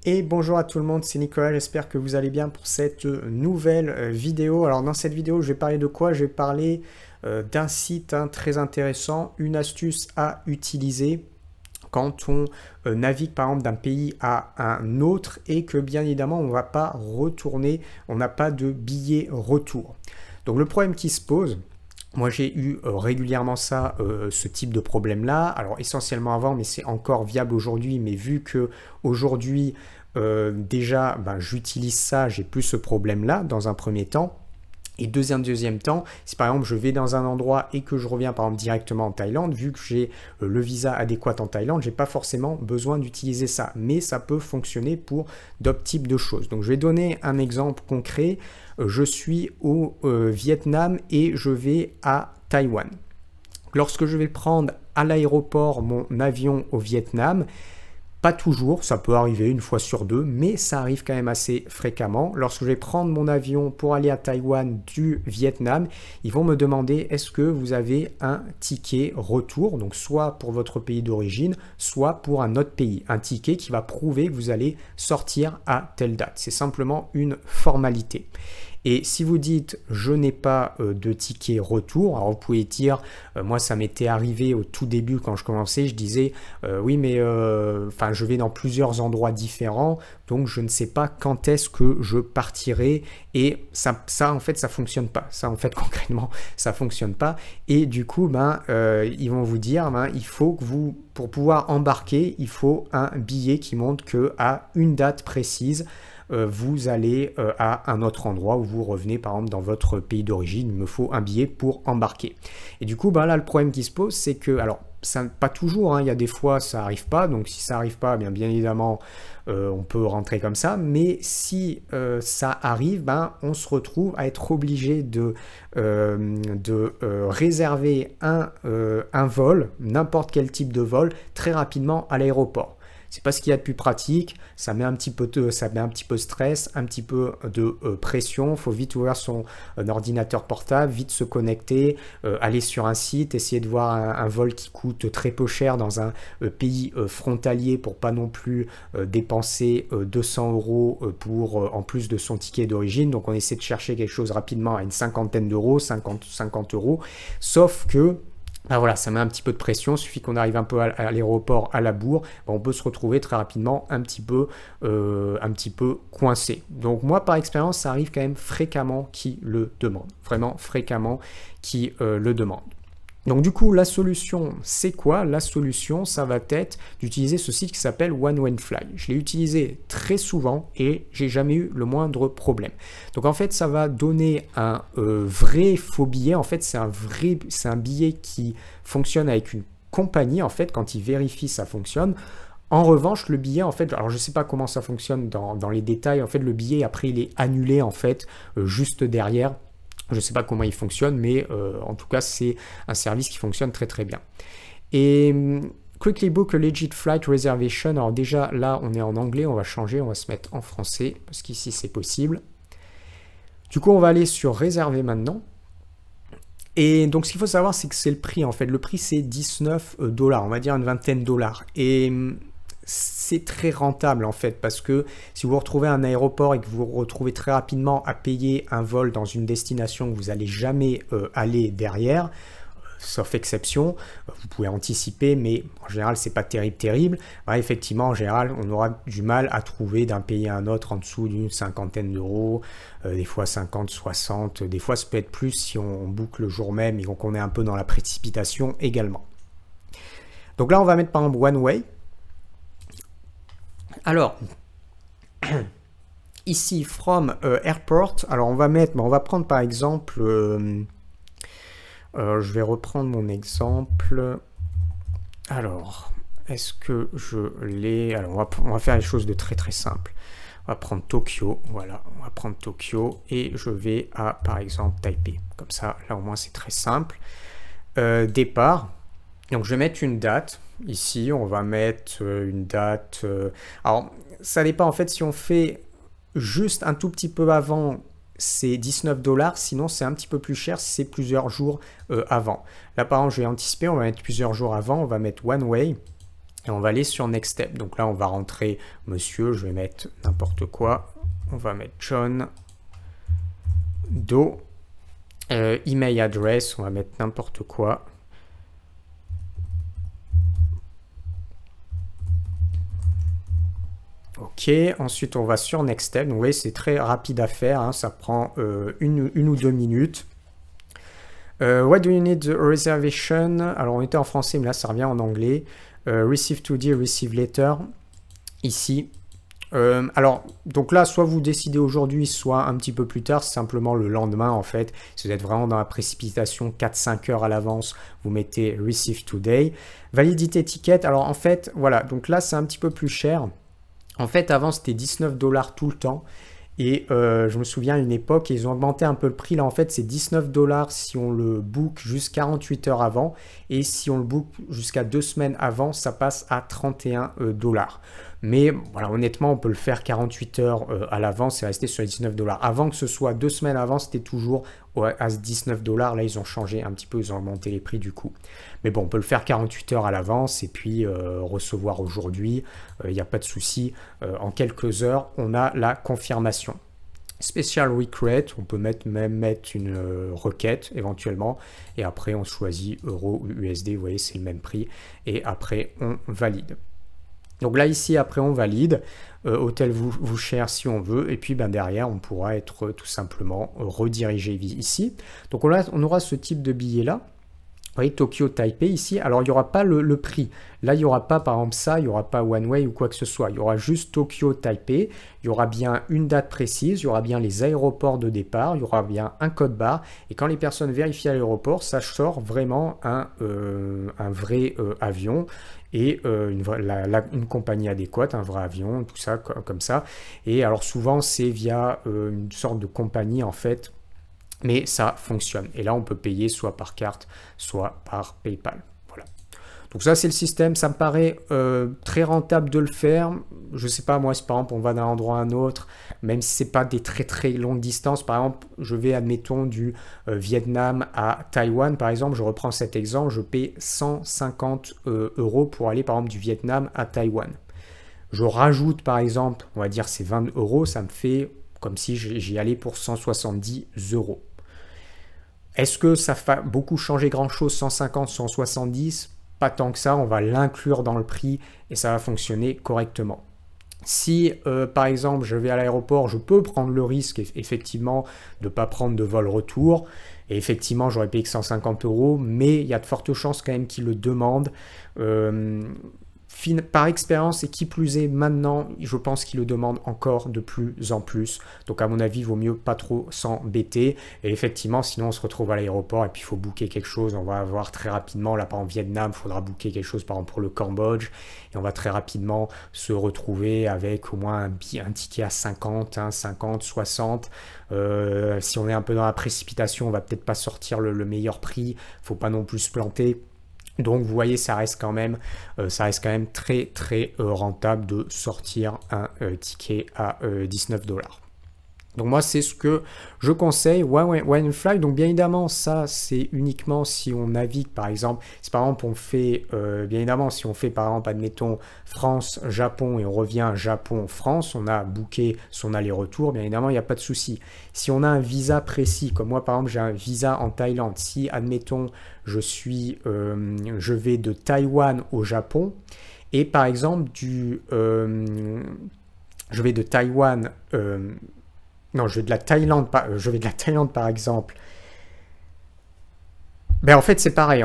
Et bonjour à tout le monde, c'est Nicolas, j'espère que vous allez bien pour cette nouvelle vidéo. Alors dans cette vidéo, je vais parler de quoi? Je vais parler d'un site très intéressant, une astuce à utiliser quand on navigue par exemple d'un pays à un autre et que bien évidemment on ne va pas retourner, on n'a pas de billet retour. Donc le problème qui se pose, moi j'ai eu régulièrement ce type de problème-là, alors essentiellement avant, mais c'est encore viable aujourd'hui, mais vu que aujourd'hui déjà j'utilise ça, j'ai plus ce problème-là dans un premier temps. Et deuxième temps, si par exemple je vais dans un endroit et que je reviens par exemple directement en Thaïlande, vu que j'ai le visa adéquat en Thaïlande, j'ai pas forcément besoin d'utiliser ça. Mais ça peut fonctionner pour d'autres types de choses. Donc je vais donner un exemple concret. Je suis au Vietnam et je vais à Taïwan. Lorsque je vais prendre à l'aéroport mon avion au Vietnam, pas toujours, ça peut arriver une fois sur deux, mais ça arrive quand même assez fréquemment. Lorsque je vais prendre mon avion pour aller à Taïwan du Vietnam, ils vont me demander est-ce que vous avez un ticket retour, donc soit pour votre pays d'origine, soit pour un autre pays. Un ticket qui va prouver que vous allez sortir à telle date. C'est simplement une formalité. Et si vous dites je n'ai pas de ticket retour, alors vous pouvez dire, moi ça m'était arrivé au tout début quand je commençais, je disais oui mais je vais dans plusieurs endroits différents, donc je ne sais pas quand est-ce que je partirai et ça en fait ça fonctionne pas. Ça en fait concrètement ça fonctionne pas et du coup ils vont vous dire il faut que vous, pour pouvoir embarquer, il faut un billet qui montre que à une date précise vous allez à un autre endroit où vous revenez par exemple dans votre pays d'origine, il me faut un billet pour embarquer. Et du coup, là, le problème qui se pose, c'est que, alors, ça, pas toujours, il y a des fois ça n'arrive pas, donc si ça n'arrive pas, bien évidemment, on peut rentrer comme ça, mais si ça arrive, on se retrouve à être obligé de réserver un vol, n'importe quel type de vol, très rapidement à l'aéroport. C'est pas ce qu'il y a de plus pratique, ça met un petit peu de stress, un petit peu de pression, il faut vite ouvrir son ordinateur portable, vite se connecter, aller sur un site, essayer de voir un vol qui coûte très peu cher dans un pays frontalier pour pas non plus dépenser 200 € pour en plus de son ticket d'origine. Donc on essaie de chercher quelque chose rapidement à une cinquantaine d'euros, 50 €, sauf que voilà, ça met un petit peu de pression, il suffit qu'on arrive un peu à l'aéroport, à la bourre, on peut se retrouver très rapidement un petit peu coincé. Donc moi, par expérience, ça arrive quand même fréquemment qui le demande, vraiment fréquemment qui le demande. Donc du coup, la solution, c'est quoi? La solution, ça va être d'utiliser ce site qui s'appelle OneWayFly. Je l'ai utilisé très souvent et j'ai jamais eu le moindre problème. Donc en fait, ça va donner un vrai faux billet. En fait, c'est un billet qui fonctionne avec une compagnie. En fait, quand il vérifie, ça fonctionne. En revanche, le billet, en fait, alors je ne sais pas comment ça fonctionne dans les détails. En fait, le billet, après, il est annulé, en fait, juste derrière. Je ne sais pas comment il fonctionne, mais en tout cas, c'est un service qui fonctionne très très bien. Et Quickly Book a Legit Flight Reservation. Alors déjà, là, on est en anglais, on va changer, on va se mettre en français, parce qu'ici, c'est possible. Du coup, on va aller sur Réserver maintenant. Et donc, ce qu'il faut savoir, c'est que c'est le prix, en fait. Le prix, c'est 19 $, on va dire une vingtaine de dollars. Et c'est très rentable en fait parce que si vous vous retrouvez à un aéroport et que vous vous retrouvez très rapidement à payer un vol dans une destination que vous n'allez jamais aller derrière, sauf exception, vous pouvez anticiper, mais en général c'est pas terrible. Effectivement, en général, on aura du mal à trouver d'un pays à un autre en dessous d'une cinquantaine d'euros, des fois 50, 60, des fois ça peut être plus si on boucle le jour même et qu'on est un peu dans la précipitation également. Donc là, on va mettre par exemple One Way. Alors, ici, from airport, alors on va prendre par exemple, je vais reprendre mon exemple. Alors, est-ce que je l'ai? Alors, on va faire les choses de très très simple. On va prendre Tokyo, voilà, on va prendre Tokyo et je vais à, par exemple, Taipei. Comme ça, là au moins c'est très simple. Départ. Donc je vais mettre une date, ici on va mettre une date, alors ça dépend en fait si on fait juste un tout petit peu avant c'est 19 $, sinon c'est un petit peu plus cher si c'est plusieurs jours avant. Là par exemple je vais anticiper, on va mettre plusieurs jours avant, on va mettre One Way et on va aller sur Next Step. Donc là, on va rentrer monsieur, je vais mettre n'importe quoi. On va mettre John Doe. Email address, on va mettre n'importe quoi. Ok, ensuite on va sur Next Step. Donc vous voyez, c'est très rapide à faire, hein. Ça prend une ou 2 minutes. What do you need a reservation? Alors on était en français, mais là ça revient en anglais. Receive today, receive later. Ici. Alors, donc là, soit vous décidez aujourd'hui, soit un petit peu plus tard, c'est simplement le lendemain en fait. Si vous êtes vraiment dans la précipitation, 4-5 heures à l'avance, vous mettez Receive Today. Validité ticket, alors en fait, voilà, donc là c'est un petit peu plus cher. En fait, avant c'était 19 $ tout le temps. Et je me souviens à une époque, ils ont augmenté un peu le prix. Là, en fait, c'est 19 $ si on le book jusqu'à 48 heures avant. Et si on le book jusqu'à 2 semaines avant, ça passe à 31 $. Mais voilà, honnêtement, on peut le faire 48 heures à l'avance et rester sur les 19 $. Avant que ce soit 2 semaines avant, c'était toujours à 19 $. Là, ils ont changé un petit peu, ils ont augmenté les prix du coup. Mais bon, on peut le faire 48 heures à l'avance et puis recevoir aujourd'hui. Il n'y a pas de souci. En quelques heures, on a la confirmation. Special Recreate, on peut même mettre une requête éventuellement. Et après, on choisit euro ou USD. Vous voyez, c'est le même prix. Et après, on valide. Donc là, ici, après, on valide. Hôtel vous cher si on veut. Et puis, ben, derrière, on pourra être tout simplement redirigé ici. Donc, on aura ce type de billet-là. Vous voyez, Tokyo, Taipei ici. Alors, il n'y aura pas le prix. Là, il n'y aura pas, par exemple, ça. Il n'y aura pas One Way ou quoi que ce soit. Il y aura juste Tokyo, Taipei. Il y aura bien une date précise. Il y aura bien les aéroports de départ. Il y aura bien un code barre. Et quand les personnes vérifient à l'aéroport, ça sort vraiment un vrai avion et une compagnie adéquate, un vrai avion, tout ça, comme ça. Et alors, souvent, c'est via une sorte de compagnie, en fait. Mais ça fonctionne. Et là, on peut payer soit par carte, soit par PayPal. Voilà. Donc ça, c'est le système. Ça me paraît très rentable de le faire. Je ne sais pas, moi, si par exemple, on va d'un endroit à un autre, même si ce n'est pas des très très longues distances. Par exemple, je vais, admettons, du Vietnam à Taïwan. Par exemple, je reprends cet exemple. Je paie 150 € pour aller, par exemple, du Vietnam à Taïwan. Je rajoute, par exemple, on va dire c'est 20 €. Ça me fait comme si j'y allais pour 170 €. Est-ce que ça va beaucoup changer grand-chose, 150, 170? Pas tant que ça, on va l'inclure dans le prix et ça va fonctionner correctement. Si, par exemple, je vais à l'aéroport, je peux prendre le risque, effectivement, de ne pas prendre de vol retour. Et effectivement, j'aurais payé que 150 €, mais il y a de fortes chances quand même qu'ils le demandent. Par expérience, et qui plus est maintenant, je pense qu'il le demande encore de plus en plus. Donc à mon avis, il vaut mieux pas trop s'embêter. Et effectivement, sinon on se retrouve à l'aéroport et puis il faut booker quelque chose. On va avoir très rapidement, là par exemple Vietnam, il faudra booker quelque chose par exemple pour le Cambodge. Et on va très rapidement se retrouver avec au moins un ticket à 50, 50, 60. Si on est un peu dans la précipitation, on va peut-être pas sortir le meilleur prix. Faut pas non plus se planter. Donc vous voyez, ça reste quand même très très rentable de sortir un ticket à 19 $. Donc moi, c'est ce que je conseille, One Fly. Donc bien évidemment, ça, c'est uniquement si on navigue, par exemple. Si par exemple, on fait, bien évidemment, si on fait, par exemple, admettons, France-Japon et on revient Japon-France, on a booké son aller-retour, bien évidemment, il n'y a pas de souci. Si on a un visa précis, comme moi, par exemple, j'ai un visa en Thaïlande, si, admettons, je vais de Taïwan au Japon, et par exemple, je vais de Taïwan... non, je vais de la Thaïlande par exemple. Ben en fait c'est pareil.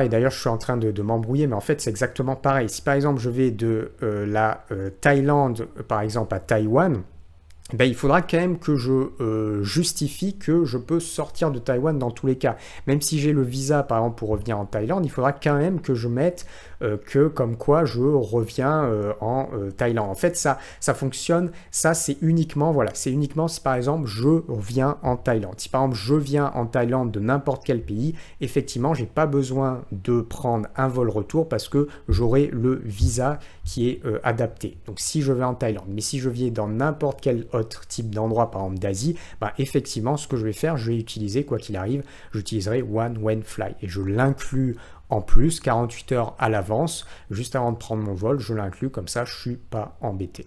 D'ailleurs je suis en train de m'embrouiller, mais en fait c'est exactement pareil. Si par exemple je vais de la Thaïlande par exemple à Taïwan, ben, il faudra quand même que je justifie que je peux sortir de Taïwan dans tous les cas. Même si j'ai le visa, par exemple, pour revenir en Thaïlande, il faudra quand même que je mette que comme quoi je reviens en Thaïlande. En fait, ça fonctionne. Ça, c'est uniquement, voilà, c'est uniquement si, par exemple, je reviens en Thaïlande. Si, par exemple, je viens en Thaïlande de n'importe quel pays, effectivement, j'ai pas besoin de prendre un vol retour parce que j'aurai le visa qui est adapté. Donc, si je vais en Thaïlande, mais si je viens dans n'importe quel autre type d'endroit, par exemple d'Asie, bah effectivement, ce que je vais faire, je vais utiliser, quoi qu'il arrive, j'utiliserai One Fly et je l'inclus en plus, 48 heures à l'avance, juste avant de prendre mon vol, je l'inclus, comme ça je ne suis pas embêté.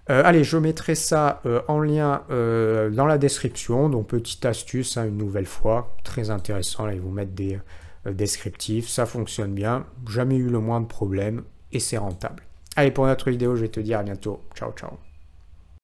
Allez, je mettrai ça en lien dans la description, donc petite astuce, hein, une nouvelle fois, très intéressant, là ils vont mettre des descriptifs, ça fonctionne bien, jamais eu le moindre problème et c'est rentable. Allez, pour notre vidéo, je vais te dire à bientôt, ciao ciao.